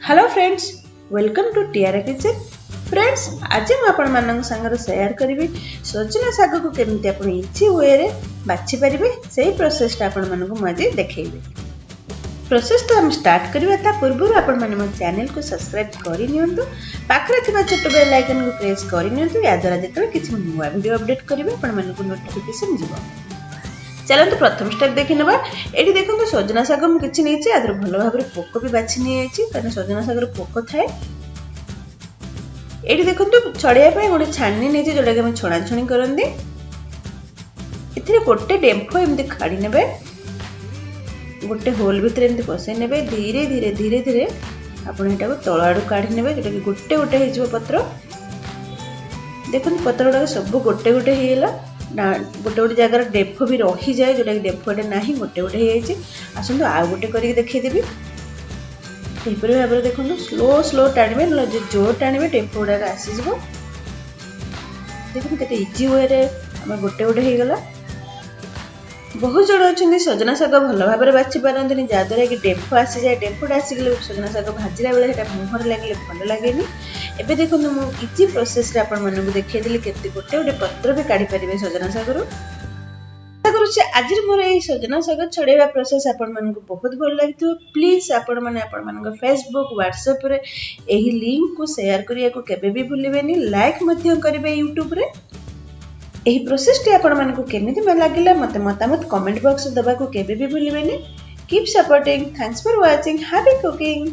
Hello friends, welcome to Tiara Kitchen. Friends, आज मैं आपण मानक संगर शेयर करी सजना साग को केमती आप इजी वे रे बाछि पारे से प्रोसेस आपण मानक मुझे देखैबे। प्रोसेस तो हम स्टार्ट करबा ता पूर्व आपण माने मो चैनल को सब्सक्राइब करि नियंतु, पाखरे थिबा छोट बेल आइकन को प्रेस करि नियंतु। या द्वारा जेतले किछि नुवा वीडियो अपडेट करिवे आपण मानक नोटिफिकेशन जिवो। चलते प्रथम स्टेप देखी ना। ये देखो सजना साग मुझे किसी नहीं आदर भल भाव पोक भी बाछि नहीं कहीं सजना सागर पोक थाए। ये देखो छड़ाई गोटे छाणी नहीं जोटा कि छणाछुणी करती। गोटे डेम्फो एमती काढ़ी ने गोटे होल भितर एमती पसई ने धीरे धीरे धीरे धीरे आपटा को तल आड़ काढ़ी ने जोटा कि गोटे गोटे हो पत्र। देखो पत्र गुड़ाक सब गोटे गोटे होगा ना, गोटे गोटे जगार डेम्फो भी रही जाए जोटा कि डेम्फोटे ना गोटे गोटे आसतु आउ गोटे करके देखईदेवी। यहपरी भाव में देखो स्लो स्लो टाणवे ना जोर टाणवे डेम्फो गुड़ाक आसीज। देखो केते इजी वे आम गोटे गोटे होगला। बहुत जन अच्छा सजना साग भल भाव में बाछि पारती जहाद्वारा कि डेम्फो आसी जाए। डेम्फोटा आसिगले सजना साग भाजला बेले मुहर लगे भल लगे। एबे देखो मु इजी प्रोसेस रे आपण मानक देखैदेली केते गोटे गोटे पत्र भी काढ़ी परिबे सजना सागर। आशा करूछि आज मोर ए सजना साग छड़ेबा प्रोसेस आपण मानक बहुत भल लागिथो। प्लीज आपण मानक फेसबुक व्हाट्सएप रे एही लिंक को शेयर करिया को केबे भी भूलिबेनी। लाइक मध्य करिवे यूट्यूब रे। एही प्रोसेस टी आपण मानक केमिति म लागिला मते मतामत कमेंट बॉक्स दबा को केबे भी भूलिबेनी। Keep supporting. Thanks for watching. Happy cooking.